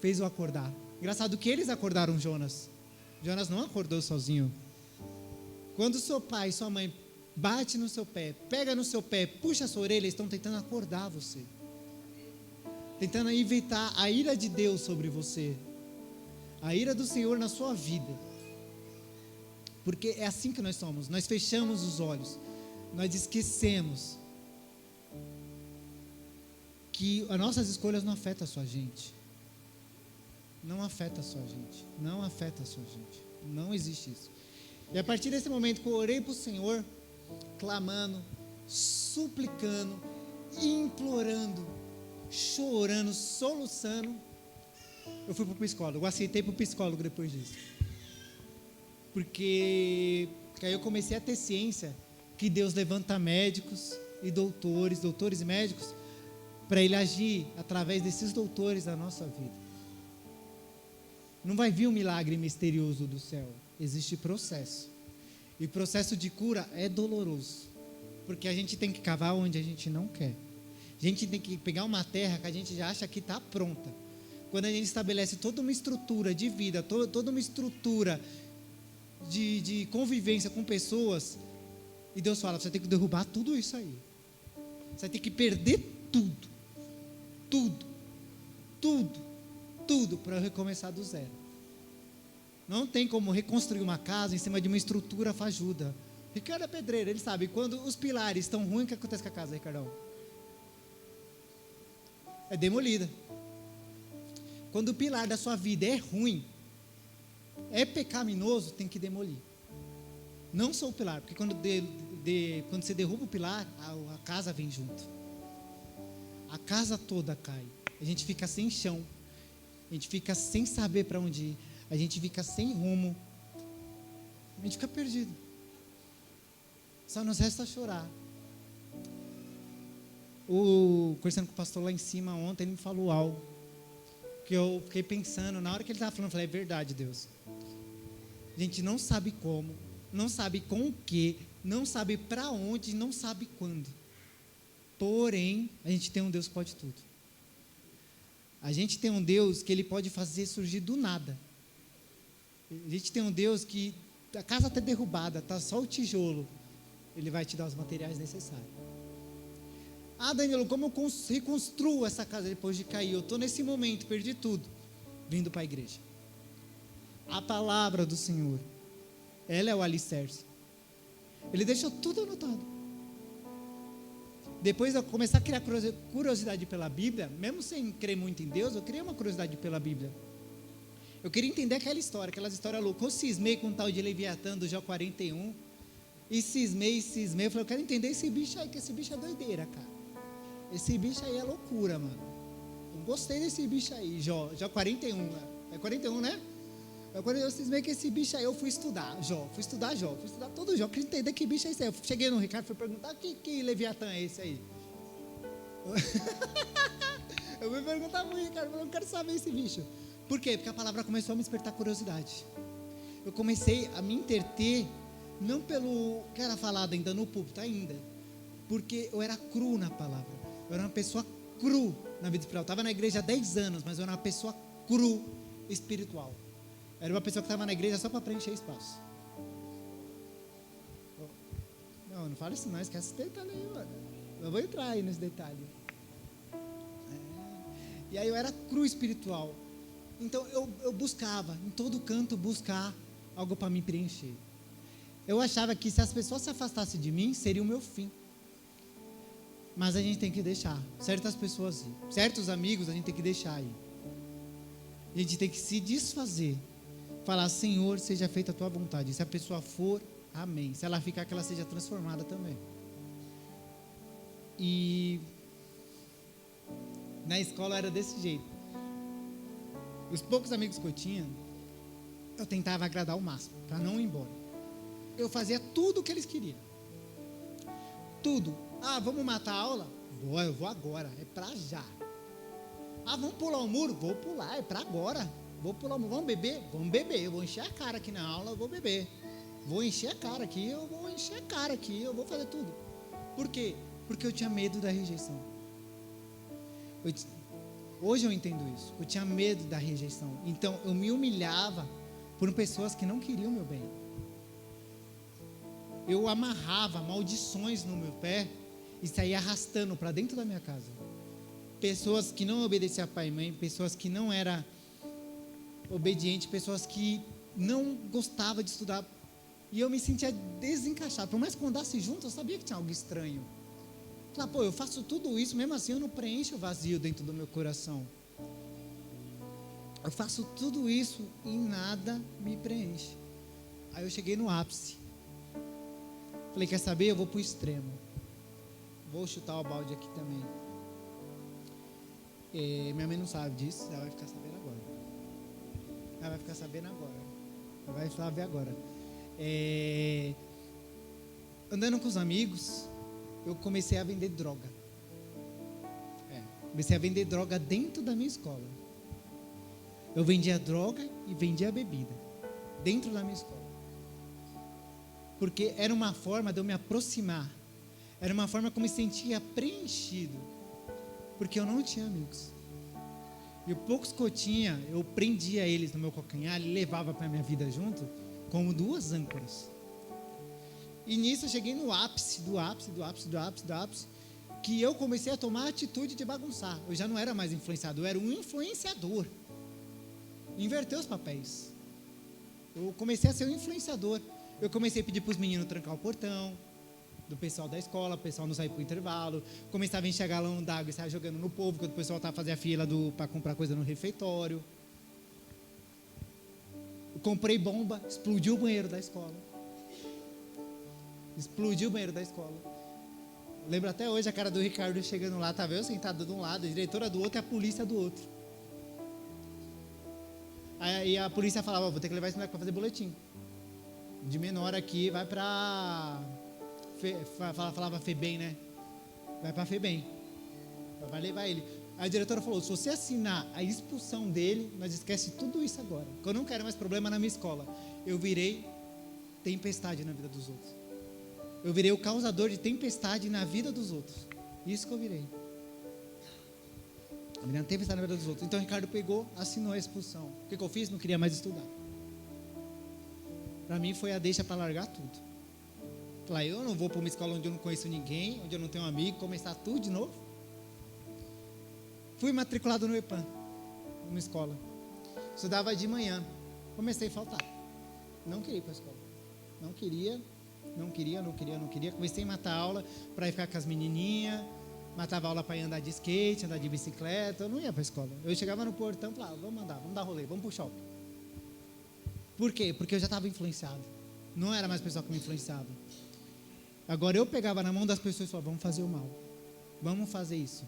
Speaker 2: fez eu acordar. Engraçado que eles acordaram Jonas. Jonas não acordou sozinho. Quando seu pai e sua mãe bate no seu pé, pega no seu pé, puxa a sua orelha, eles estão tentando acordar você. Tentando evitar a ira de Deus sobre você. A ira do Senhor na sua vida. Porque é assim que nós somos. Nós fechamos os olhos. Nós esquecemos que as nossas escolhas não afetam a sua gente. Não afeta a sua gente. Não afeta a sua gente. Não existe isso. E a partir desse momento que eu orei para o Senhor, clamando, suplicando, implorando, chorando, soluçando, eu fui para o psicólogo. Eu aceitei para o psicólogo depois disso. Porque aí eu comecei a ter ciência que Deus levanta médicos e doutores e médicos, para Ele agir através desses doutores na nossa vida. Não vai vir um milagre misterioso do céu. Existe processo. E o processo de cura é doloroso. Porque a gente tem que cavar onde a gente não quer. A gente tem que pegar uma terra que a gente já acha que está pronta. Quando a gente estabelece toda uma estrutura de vida, toda uma estrutura de convivência com pessoas, e Deus fala: você tem que derrubar tudo isso aí. Você tem que perder tudo. Tudo para recomeçar do zero. Não tem como reconstruir uma casa em cima de uma estrutura fajuda. Ricardo é pedreiro, ele sabe, quando os pilares estão ruins, o que acontece com a casa, Ricardão? É demolida. Quando o pilar da sua vida é ruim, é pecaminoso, tem que demolir. Não só o pilar, porque quando você derruba o pilar, a casa vem junto. A casa toda cai. A gente fica sem chão. A gente fica sem saber para onde ir. A gente fica sem rumo. A gente fica perdido. Só nos resta chorar. Conversando com o pastor lá em cima ontem, ele me falou algo que eu fiquei pensando. Na hora que ele estava falando, eu falei: é verdade, Deus. A gente não sabe como, não sabe com o que, não sabe para onde, não sabe quando. Porém, a gente tem um Deus que pode tudo. A gente tem um Deus que Ele pode fazer surgir do nada. A gente tem um Deus que a casa está derrubada, está só o tijolo. Ele vai te dar os materiais necessários. Ah, Danilo, como eu reconstruo essa casa depois de cair? Eu estou nesse momento, perdi tudo, vindo para a igreja. A palavra do Senhor, ela é o alicerce. Ele deixou tudo anotado. Depois eu começar a criar curiosidade pela Bíblia, mesmo sem crer muito em Deus, eu criei uma curiosidade pela Bíblia. Eu queria entender aquela história, aquelas histórias loucas. Eu cismei com o tal de Leviatã do Jó 41, e cismei, eu falei: eu quero entender esse bicho aí, que esse bicho é doideira, cara. Esse bicho aí é loucura, mano. Eu gostei desse bicho aí, Jó 41, é 41, né? Eu cismei que esse bicho aí, eu fui estudar todo Jó, queria entender que bicho é esse aí. Eu cheguei no Ricardo, fui perguntar: que Leviatã é esse aí? Eu fui perguntar pro Ricardo, eu quero saber esse bicho. Por quê? Porque a palavra começou a me despertar curiosidade. Eu comecei a me interter, não pelo que era falado ainda no púlpito, ainda, porque eu era cru na palavra. Eu era uma pessoa cru na vida espiritual. Eu estava na igreja há 10 anos, mas eu era uma pessoa cru espiritual. Era uma pessoa que estava na igreja só para preencher espaço. Não fala isso não, esquece esse detalhe aí, mano. Eu vou entrar aí nesse detalhe. E aí eu era cru espiritual. Então eu buscava, em todo canto, buscar algo para me preencher. Eu achava que se as pessoas se afastassem de mim, seria o meu fim. Mas a gente tem que deixar certas pessoas ir. Certos amigos a gente tem que deixar ir. A gente tem que se desfazer. Falar, Senhor, seja feita a tua vontade. Se a pessoa for, amém. Se ela ficar, que ela seja transformada também. E na escola era desse jeito. Os poucos amigos que eu tinha, eu tentava agradar ao máximo, para não ir embora. Eu fazia tudo o que eles queriam. Tudo. Ah, vamos matar a aula? Eu vou agora, é para já. Ah, vamos pular o muro? Vou pular, é para agora. Vou pular o muro. Vamos beber? Vamos beber. Eu vou encher a cara aqui na aula, eu vou beber. Vou encher a cara aqui, eu vou encher a cara aqui, eu vou fazer tudo. Por quê? Porque eu tinha medo da rejeição. Hoje eu entendo isso. Eu tinha medo da rejeição. Então eu me humilhava por pessoas que não queriam o meu bem. Eu amarrava maldições no meu pé e saía arrastando para dentro da minha casa. Pessoas que não obedeciam a pai e mãe, pessoas que não eram obedientes, pessoas que não gostavam de estudar. E eu me sentia desencaixado. Por mais que eu andasse junto, eu sabia que tinha algo estranho. Falei, eu faço tudo isso, mesmo assim eu não preencho o vazio dentro do meu coração. Eu faço tudo isso e nada me preenche. Aí eu cheguei no ápice. Falei, quer saber? Eu vou para o extremo. Vou chutar o balde aqui também. Minha mãe não sabe disso, ela vai ficar sabendo agora. Ela vai ficar sabendo agora. Ela vai saber agora. Andando com os amigos, eu comecei a vender droga. Comecei a vender droga dentro da minha escola. Eu vendia droga e vendia bebida dentro da minha escola. Porque era uma forma de eu me aproximar. Era uma forma como eu me sentia preenchido. Porque eu não tinha amigos. E os poucos que eu tinha, eu prendia eles no meu calcanhar e levava para a minha vida junto, como duas âncoras. E nisso eu cheguei no ápice, que eu comecei a tomar a atitude de bagunçar. Eu já não era mais influenciador, eu era um influenciador. Inverteu os papéis. Eu comecei a ser um influenciador. Eu comecei a pedir para os meninos trancar o portão do pessoal da escola, o pessoal não sair para o intervalo. Começava a encher galão d'água e saia jogando no povo, quando o pessoal estava fazendo a fila para comprar coisa no refeitório. Eu comprei bomba, explodiu o banheiro da escola. Explodiu o banheiro da escola. Lembro até hoje a cara do Ricardo chegando lá, estava eu sentado de um lado, a diretora do outro e a polícia do outro. Aí a polícia falava, vou ter que levar esse moleque para fazer boletim. De menor aqui, vai para... Falava FEBEM, né? Vai para FEBEM. Vai levar ele. A diretora falou, se você assinar a expulsão dele, nós esquece tudo isso agora. Porque eu não quero mais problema na minha escola. Eu virei tempestade na vida dos outros. Eu virei o causador de tempestade na vida dos outros. Isso que eu virei. Eu virei uma tempestade na vida dos outros. Então o Ricardo pegou, assinou a expulsão. O que eu fiz? Não queria mais estudar. Para mim foi a deixa para largar tudo. Falei, eu não vou para uma escola onde eu não conheço ninguém, onde eu não tenho amigo, começar tudo de novo. Fui matriculado no EPAM, numa escola. Estudava de manhã. Comecei a faltar. Não queria ir para a escola. Não queria. Comecei a matar aula para ir ficar com as menininhas. Matava aula para ir andar de skate, andar de bicicleta. Eu não ia para a escola. Eu chegava no portão e falava, vamos andar, vamos dar rolê, vamos para o shopping. Por quê? Porque eu já estava influenciado. Não era mais o pessoal que me influenciava. Agora eu pegava na mão das pessoas e falava, vamos fazer o mal. Vamos fazer isso.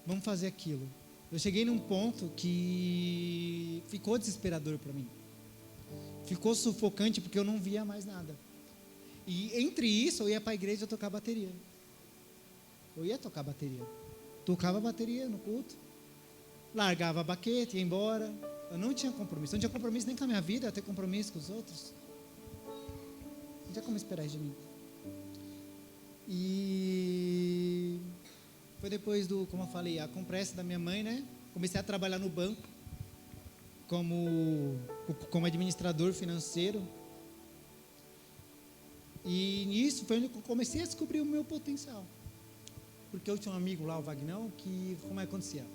Speaker 2: Vamos fazer aquilo. Eu cheguei num ponto que ficou desesperador para mim. Ficou sufocante porque eu não via mais nada. E entre isso eu ia para a igreja tocar bateria. Eu ia tocar bateria. Tocava bateria no culto. Largava a baqueta, ia embora. Eu não tinha compromisso. Eu não tinha compromisso nem com a minha vida, eu ia ter compromisso com os outros. Não tinha como esperar isso de mim. E foi depois como eu falei, a compressa da minha mãe, né? Comecei a trabalhar no banco como administrador financeiro. E nisso foi onde eu comecei a descobrir o meu potencial. Porque eu tinha um amigo lá, o Vagnão, que como é que acontecia?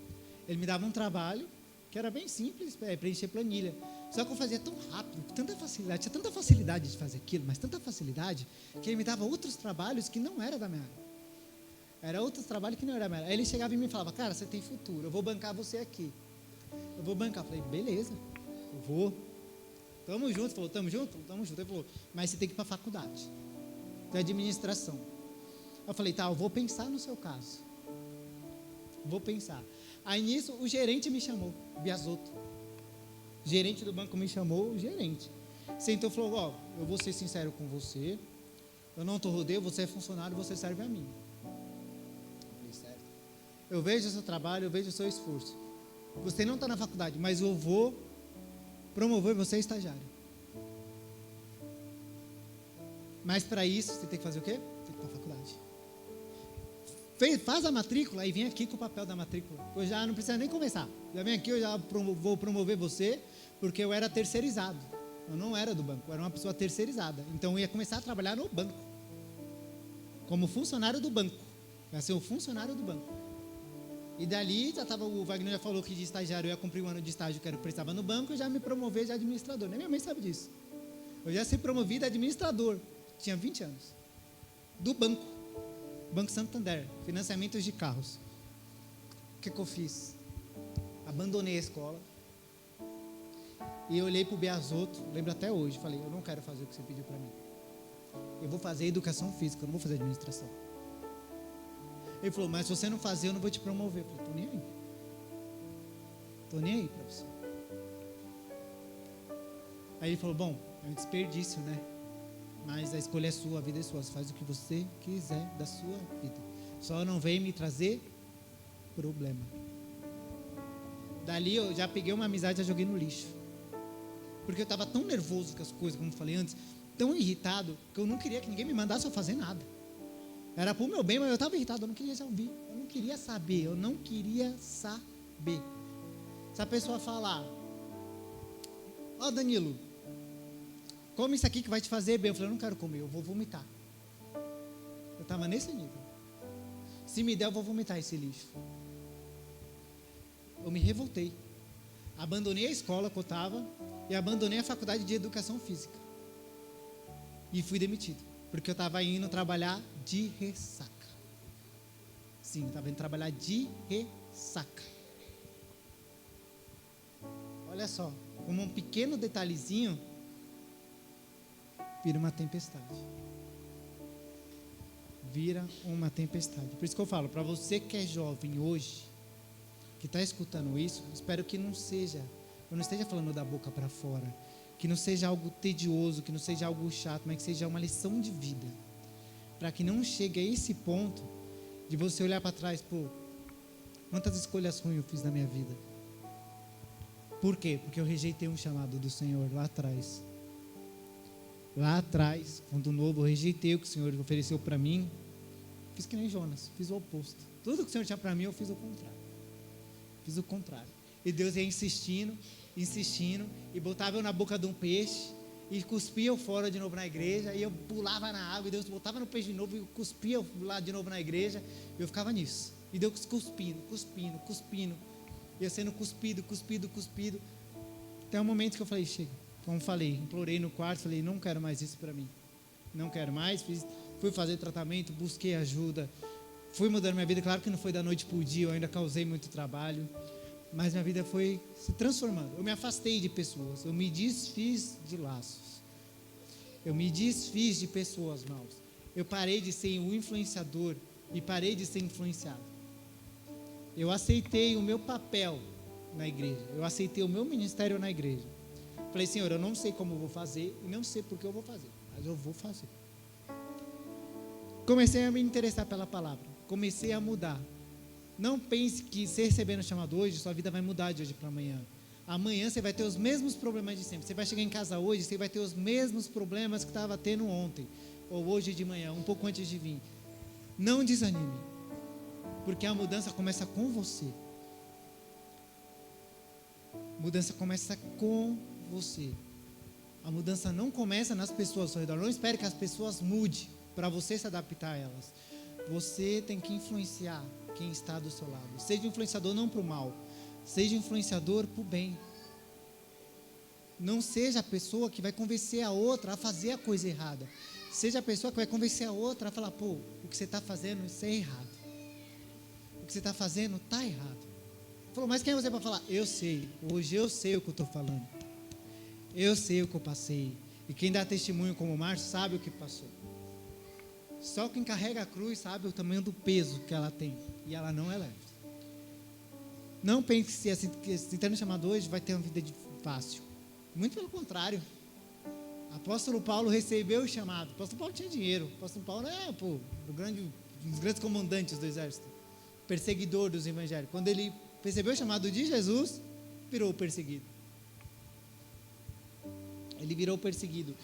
Speaker 2: Ele me dava um trabalho que era bem simples, preencher planilha. Só que eu fazia tão rápido, com tanta facilidade, tinha tanta facilidade de fazer aquilo, mas tanta facilidade, que ele me dava outros trabalhos que não era da minha área. Era outros trabalhos que não era da minha área. Aí ele chegava e me falava, cara, você tem futuro, eu vou bancar você aqui. Eu vou bancar. Eu falei, beleza, eu vou. Tamo junto. Ele falou, tamo junto? Tamo junto. Ele falou, mas você tem que ir para a faculdade de administração. Eu falei, tá, eu vou pensar no seu caso. Vou pensar. Aí nisso, o gerente me chamou, Biasotto. O gerente do banco me chamou, o gerente. Sentou e falou, ó, eu vou ser sincero com você, eu não tô rodeio, você é funcionário, você serve a mim. Eu falei, certo. Eu vejo o seu trabalho, eu vejo o seu esforço. Você não está na faculdade, mas eu vou promover você a estagiário. Mas para isso, você tem que fazer o quê? Tem que ir para a faculdade. Faz a matrícula e vem aqui com o papel da matrícula. Eu já não precisa nem começar. Já vem aqui, eu já vou promover você, porque eu era terceirizado. Eu não era do banco, eu era uma pessoa terceirizada. Então eu ia começar a trabalhar no banco. Como funcionário do banco. Eu ia ser o funcionário do banco. E dali, o Wagner já falou que de estagiário eu ia cumprir um ano de estágio que eu prestava no banco, eu já me promover de administrador. Nem minha mãe sabe disso. Eu já ser promovido a administrador. Tinha 20 anos. Do banco. Banco Santander. Financiamentos de carros. O que eu fiz? Abandonei a escola. E eu olhei para o Biasotto, lembro até hoje, falei, eu não quero fazer o que você pediu para mim. Eu vou fazer educação física, eu não vou fazer administração. Ele falou, mas se você não fazer, eu não vou te promover. Eu falei, tô nem aí. Tô nem aí para você. Aí ele falou, bom, é um desperdício, né? Mas a escolha é sua, a vida é sua. Você faz o que você quiser da sua vida. Só não vem me trazer problema. Dali eu já peguei uma amizade e já joguei no lixo. Porque eu estava tão nervoso com as coisas, como eu falei antes, tão irritado, que eu não queria que ninguém me mandasse eu fazer nada. Era para o meu bem, mas eu estava irritado, eu não queria já ouvir. Eu não queria saber, eu não queria saber. Se a pessoa falar, ó Danilo, come isso aqui que vai te fazer bem. Eu falei, eu não quero comer, eu vou vomitar. Eu estava nesse nível. Se me der, eu vou vomitar esse lixo. Eu me revoltei. Abandonei a escola que eu estava e abandonei a faculdade de educação física. E fui demitido, porque eu estava indo trabalhar de ressaca. Sim, eu estava indo trabalhar de ressaca. Olha só, como um pequeno detalhezinho, vira uma tempestade. Vira uma tempestade. Por isso que eu falo, para você que é jovem hoje, que está escutando isso, espero que não seja, eu não esteja falando da boca para fora, que não seja algo tedioso, que não seja algo chato, mas que seja uma lição de vida, para que não chegue a esse ponto de você olhar para trás, pô, quantas escolhas ruins eu fiz na minha vida. Por quê? Porque eu rejeitei um chamado do Senhor lá atrás. Lá atrás, quando novo, eu rejeitei o que o Senhor ofereceu para mim. Fiz que nem Jonas, fiz o oposto. Tudo que o Senhor tinha para mim, eu fiz o contrário. Fiz o contrário. E Deus ia insistindo, e botava eu na boca de um peixe, e cuspia eu fora de novo na igreja, e eu pulava na água, e Deus botava no peixe de novo, e cuspia eu lá de novo na igreja, e eu ficava nisso. E Deus cuspindo, e eu sendo cuspido. Até o momento que eu falei, chega. Como falei, implorei no quarto, falei, não quero mais isso para mim. Não quero mais, fui fazer tratamento, busquei ajuda, fui mudando minha vida. Claro que não foi da noite para o dia, eu ainda causei muito trabalho, mas minha vida foi se transformando. Eu me afastei de pessoas, eu me desfiz de laços, eu me desfiz de pessoas maus. Eu parei de ser um influenciador e parei de ser influenciado. Eu aceitei o meu papel na igreja, eu aceitei o meu ministério na igreja. Falei, Senhor, eu não sei como eu vou fazer e não sei por que eu vou fazer, mas eu vou fazer. Comecei a me interessar pela palavra, comecei a mudar. Não pense que se recebendo o chamado hoje, sua vida vai mudar de hoje para amanhã. Amanhã você vai ter os mesmos problemas de sempre. Você vai chegar em casa hoje, você vai ter os mesmos problemas que estava tendo ontem, ou hoje de manhã, um pouco antes de vir. Não desanime, porque a mudança começa com você. Mudança começa com você. A mudança não começa nas pessoas ao seu redor. Não espere que as pessoas mudem para você se adaptar a elas. Você tem que influenciar quem está do seu lado. Seja influenciador não para o mal, seja influenciador para o bem. Não seja a pessoa que vai convencer a outra a fazer a coisa errada. Seja a pessoa que vai convencer a outra a falar, pô, o que você está fazendo, isso é errado. O que você está fazendo está errado. Ele falou, mas quem é você para falar? Eu sei, hoje eu sei o que eu estou falando. Eu sei o que eu passei. E quem dá testemunho como o Márcio sabe o que passou. Só quem carrega a cruz sabe o tamanho do peso que ela tem. E ela não é leve. Não pense que se tendo chamado hoje vai ter uma vida fácil. Muito pelo contrário. Apóstolo Paulo recebeu o chamado. Apóstolo Paulo tinha dinheiro. Apóstolo Paulo é um dos grandes comandantes do exército. Perseguidor dos evangélicos. Quando ele recebeu o chamado de Jesus, virou perseguido. Ele virou perseguido.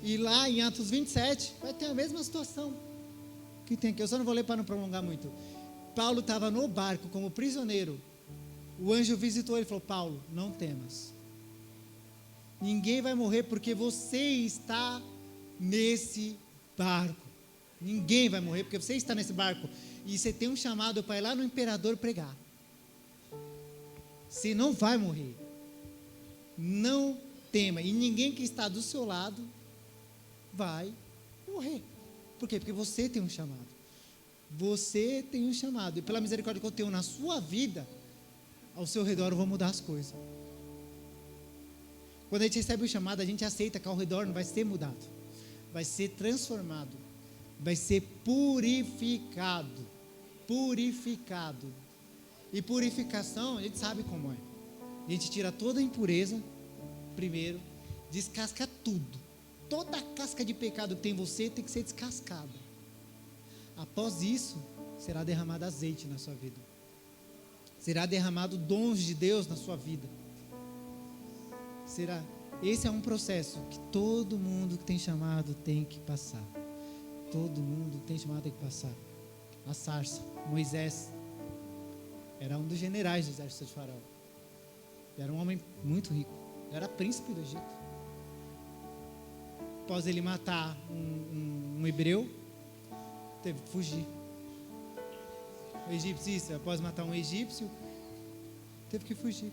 Speaker 2: E lá em Atos 27, vai ter a mesma situação que tem aqui. Eu só não vou ler para não prolongar muito. Paulo estava no barco como prisioneiro. O anjo visitou ele e falou, Paulo, não temas. Ninguém vai morrer porque você está nesse barco. Ninguém vai morrer porque você está nesse barco. E você tem um chamado para ir lá no imperador pregar. Você não vai morrer. Não tema. E ninguém que está do seu lado vai morrer. Por quê? Porque você tem um chamado. Você tem um chamado. E pela misericórdia que eu tenho na sua vida, ao seu redor eu vou mudar as coisas. Quando a gente recebe o chamado, a gente aceita que ao redor não vai ser mudado. Vai ser transformado. Vai ser purificado. Purificado. E purificação, a gente sabe como é. A gente tira toda a impureza, primeiro, descasca tudo. Toda a casca de pecado que tem em você tem que ser descascada. Após isso, será derramado azeite na sua vida. Será derramado dons de Deus na sua vida. Esse é um processo que todo mundo que tem chamado tem que passar. Todo mundo que tem chamado tem que passar. A sarça, Moisés, era um dos generais do exército de Faraó. Era um homem muito rico. Era príncipe do Egito. Após ele matar um hebreu, teve que fugir. O egípcio, após matar um egípcio, teve que fugir.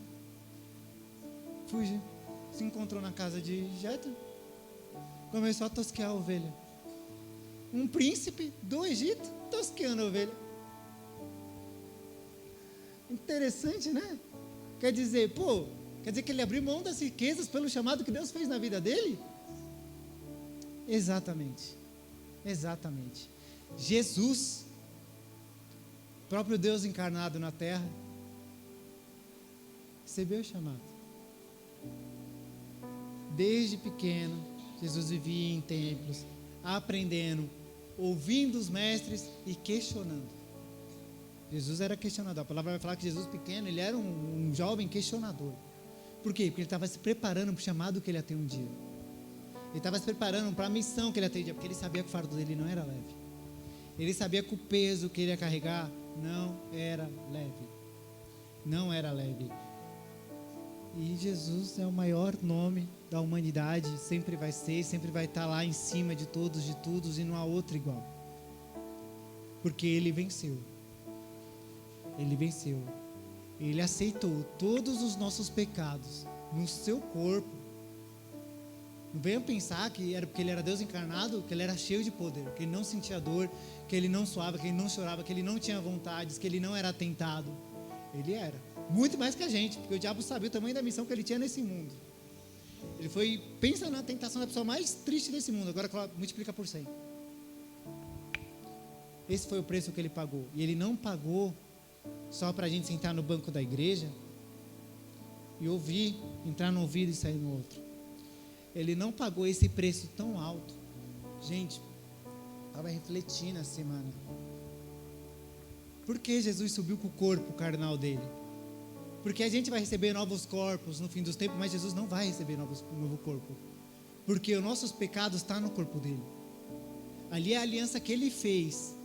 Speaker 2: Fugir. Se encontrou na casa de Jétro, começou a tosquear a ovelha. Um príncipe do Egito tosqueando a ovelha. Interessante, né? Quer dizer que ele abriu mão das riquezas pelo chamado que Deus fez na vida dele? Exatamente. Exatamente. Jesus, próprio Deus encarnado na terra, recebeu o chamado. Desde pequeno, Jesus vivia em templos, aprendendo, ouvindo os mestres e questionando. Jesus era questionador. A palavra vai falar que Jesus pequeno, ele era um jovem questionador. Por quê? Porque ele estava se preparando para o chamado que ele ia ter um dia. Ele estava se preparando para a missão que ele ia ter um dia, porque ele sabia que o fardo dele não era leve. Ele sabia que o peso que ele ia carregar não era leve. Não era leve. E Jesus é o maior nome da humanidade, sempre vai ser, sempre vai estar lá em cima de todos, de todos, e não há outro igual. Porque ele venceu. Ele venceu. Ele aceitou todos os nossos pecados no seu corpo. Não venham pensar que era porque ele era Deus encarnado, que ele era cheio de poder, que ele não sentia dor, que ele não suava, que ele não chorava, que ele não tinha vontades, que ele não era tentado. Ele era. Muito mais que a gente, porque o diabo sabia o tamanho da missão que ele tinha nesse mundo. Ele foi, pensa na tentação da pessoa mais triste desse mundo, agora multiplica por 100. Esse foi o preço que ele pagou. E ele não pagou só para a gente sentar no banco da igreja e ouvir, entrar no ouvido e sair no outro. Ele não pagou esse preço tão alto. Gente, estava refletindo essa semana. Por que Jesus subiu com o corpo carnal dele? Porque a gente vai receber novos corpos no fim dos tempos, mas Jesus não vai receber um novo corpo. Porque os nossos pecados estão no corpo dele. Ali é a aliança que ele fez.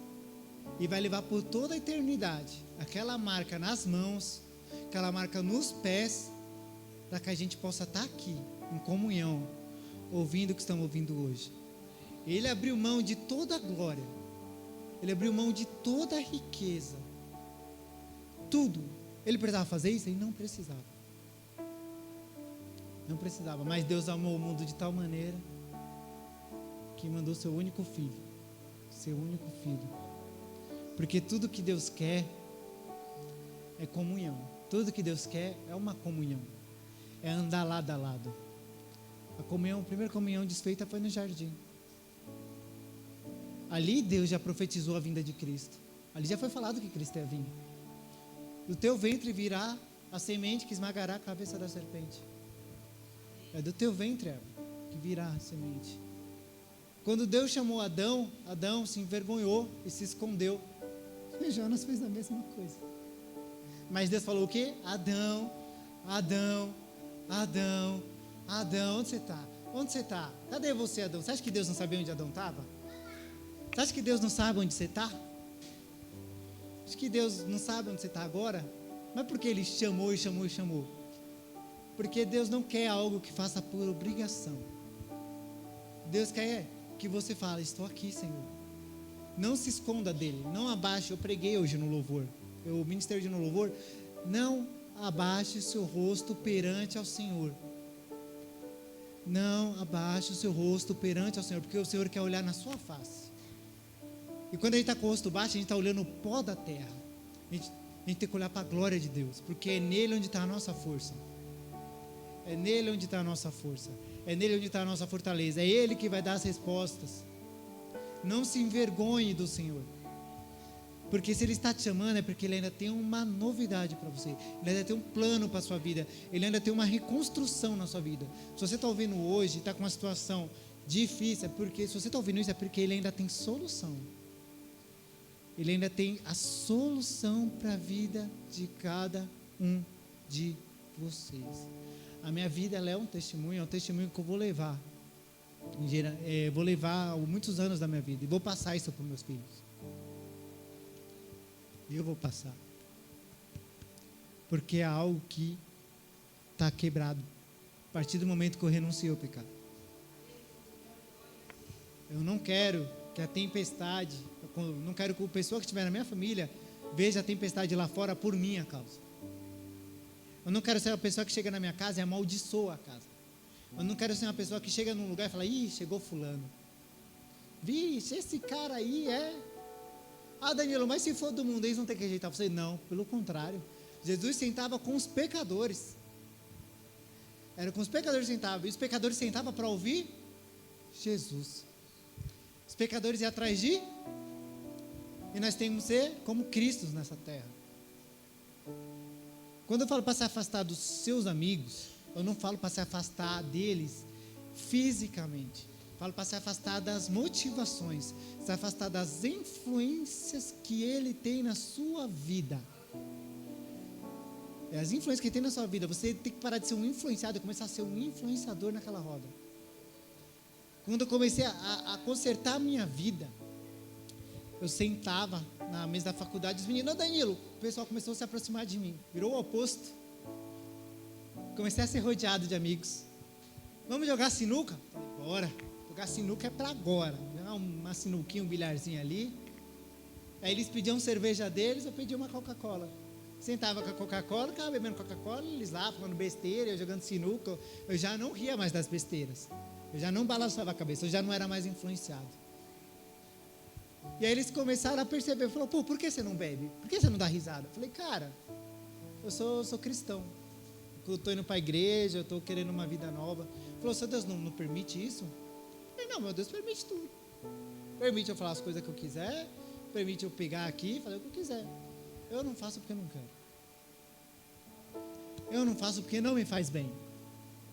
Speaker 2: E vai levar por toda a eternidade aquela marca nas mãos, aquela marca nos pés, para que a gente possa estar aqui, em comunhão, ouvindo o que estamos ouvindo hoje. Ele abriu mão de toda a glória. Ele abriu mão de toda a riqueza. Tudo. Ele precisava fazer isso? Ele não precisava. Não precisava, mas Deus amou o mundo de tal maneira que mandou seu único filho. Seu único filho. Porque tudo que Deus quer é comunhão. Tudo que Deus quer é uma comunhão. É andar lado a lado. A primeira comunhão desfeita foi no jardim. Ali Deus já profetizou a vinda de Cristo. Ali já foi falado que Cristo ia vir. Do teu ventre virá a semente que esmagará a cabeça da serpente. É do teu ventre, Eva, que virá a semente. Quando Deus chamou Adão, Adão se envergonhou e se escondeu. E Jonas fez a mesma coisa. Mas Deus falou o quê? Adão, Adão, Adão, Adão, onde você está? Onde você está? Cadê você, Adão? Você acha que Deus não sabia onde Adão estava? Você acha que Deus não sabe onde você está? Acho que Deus não sabe onde você está agora? Mas por que Ele chamou e chamou e chamou? Porque Deus não quer algo que faça por obrigação. Deus quer que você fale, estou aqui, Senhor. Não se esconda dele, não abaixe. Eu preguei hoje no louvor, eu ministrei hoje no louvor. Não abaixe o seu rosto perante ao Senhor. Não abaixe o seu rosto perante ao Senhor, porque o Senhor quer olhar na sua face. E quando a gente está com o rosto baixo, a gente está olhando o pó da terra. A gente tem que olhar para a glória de Deus, porque é nele onde está a nossa força. É nele onde está a nossa força. É nele onde está a nossa fortaleza. É Ele que vai dar as respostas. Não se envergonhe do Senhor. Porque se Ele está te chamando, é porque Ele ainda tem uma novidade para você. Ele ainda tem um plano para a sua vida. Ele ainda tem uma reconstrução na sua vida. Se você está ouvindo hoje, está com uma situação difícil, é porque, se você está ouvindo isso, é porque Ele ainda tem solução. Ele ainda tem a solução para a vida de cada um de vocês. A minha vida, ela é um testemunho que eu vou levar. Vou levar muitos anos da minha vida e vou passar isso para os meus filhos. Eu vou passar. Porque é algo que está quebrado. A partir do momento que eu renunciei ao pecado. Eu não quero que a tempestade, não quero que a pessoa que estiver na minha família veja a tempestade lá fora por minha causa. Eu não quero ser uma pessoa que chega na minha casa e amaldiçoa a casa. Eu não quero ser uma pessoa que chega num lugar e fala, ih, chegou fulano. Vixe, esse cara aí é... Ah, Danilo, mas se for do mundo, eles não tem que rejeitar você. Não, pelo contrário. Jesus sentava com os pecadores. Era com os pecadores que sentavam. E os pecadores sentavam para ouvir Jesus. Os pecadores iam atrás de... E nós temos que ser como Cristos nessa terra. Quando eu falo para se afastar dos seus amigos, eu não falo para se afastar deles fisicamente. Falo para se afastar das motivações, se afastar das influências que ele tem na sua vida. As influências que ele tem na sua vida, você tem que parar de ser um influenciado e começar a ser um influenciador naquela roda. Quando eu comecei a consertar a minha vida, eu sentava na mesa da faculdade, os meninos, Danilo, o pessoal começou a se aproximar de mim, virou o oposto. Comecei a ser rodeado de amigos. Vamos jogar sinuca? Falei, bora. Jogar sinuca é para agora. Jogar uma sinuquinha, um bilharzinho ali. Aí eles pediam cerveja deles, eu pedi uma Coca-Cola. Sentava com a Coca-Cola, ficava bebendo Coca-Cola, eles lá falando besteira, eu jogando sinuca. Eu já não ria mais das besteiras. Eu já não balançava a cabeça, eu já não era mais influenciado. E aí eles começaram a perceber, falaram, pô, por que você não bebe? Por que você não dá risada? Eu falei, cara, eu sou cristão. Eu estou indo para a igreja, eu estou querendo uma vida nova. Falou, seu Deus não permite isso? Eu falei, não, meu Deus permite tudo. Permite eu falar as coisas que eu quiser, permite eu pegar aqui e fazer o que eu quiser. Eu não faço porque eu não quero. Eu não faço porque não me faz bem.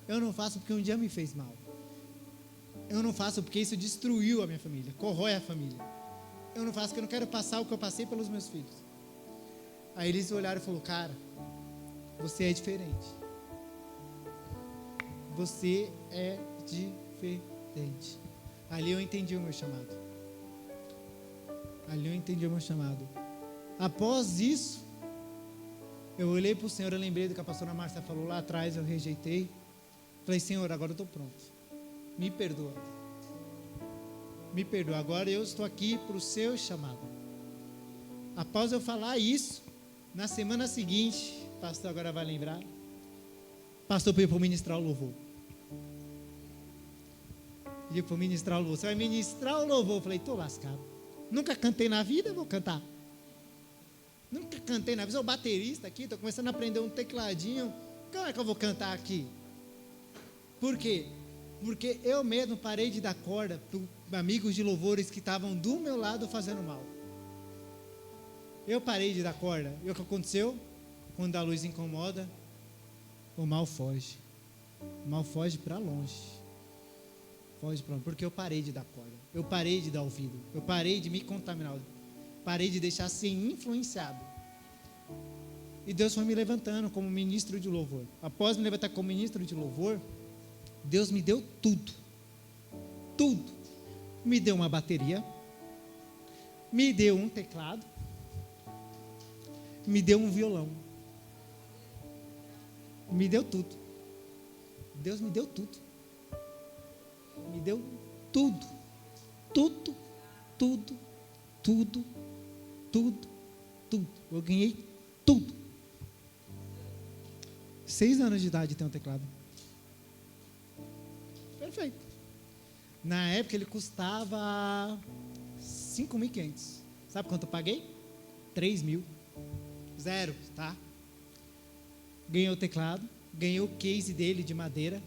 Speaker 2: Eu não faço porque um dia me fez mal. Eu não faço porque isso destruiu a minha família, corrói a família. Eu não faço porque eu não quero passar o que eu passei pelos meus filhos. Aí eles olharam e falaram, cara, você é diferente. Você é diferente. Ali eu entendi o meu chamado. Ali eu entendi o meu chamado. Após isso, eu olhei para o Senhor, eu lembrei do que a pastora Márcia falou lá atrás, eu rejeitei. Falei, Senhor, agora eu estou pronto. Me perdoa. Me perdoa, agora eu estou aqui para o seu chamado. Após eu falar isso, na semana seguinte, o pastor agora vai lembrar, pastor pediu para ministrar o louvor. pedi para ministrar o louvor. Você vai ministrar o louvor? Eu falei, estou lascado. Nunca cantei na vida, vou cantar. Nunca cantei na vida. Sou baterista aqui, estou começando a aprender um tecladinho. Como é que eu vou cantar aqui? Por quê? Porque eu mesmo parei de dar corda para amigos de louvores que estavam do meu lado fazendo mal. Eu parei de dar corda. E o que aconteceu? Quando a luz incomoda, o mal foge. O mal foge para longe. Foge para longe. Porque eu parei de dar corda. Eu parei de dar ouvido. Eu parei de me contaminar. Parei de deixar ser influenciado. E Deus foi me levantando como ministro de louvor. Após me levantar como ministro de louvor, Deus me deu tudo. Tudo. Me deu uma bateria. Me deu um teclado. Me deu um violão. Me deu tudo. Deus me deu tudo. Me deu tudo. Tudo, tudo, tudo, tudo, tudo. Eu ganhei tudo. 6 anos de idade tem um teclado. Perfeito. Na época ele custava 5.500. Sabe quanto eu paguei? 3.000. Zero, tá? Ganhei o teclado, ganhei o case dele de madeira.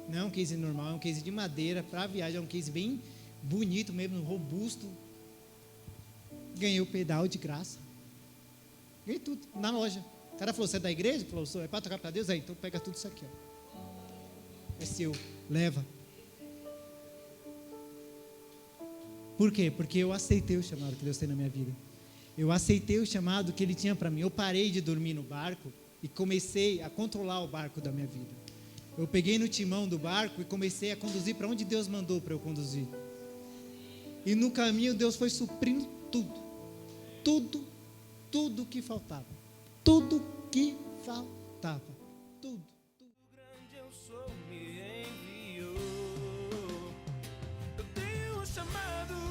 Speaker 2: Não é um case normal, é um case de madeira para viagem, é um case bem bonito mesmo, robusto. Ganhei o pedal de graça. Ganhei tudo, na loja. O cara falou, você é da igreja? Ele falou, sou, é para tocar para Deus? Aí, então pega tudo isso aqui, ó. É seu, leva. Por quê? Porque eu aceitei o chamado que Deus tem na minha vida. Eu aceitei o chamado que Ele tinha para mim. Eu parei de dormir no barco e comecei a controlar o barco da minha vida. Eu peguei no timão do barco e comecei a conduzir para onde Deus mandou para eu conduzir. E no caminho Deus foi suprindo tudo. Tudo, tudo que faltava. Tudo que faltava. Tudo.
Speaker 1: Grande eu sou, me enviou. Eu tenho um chamado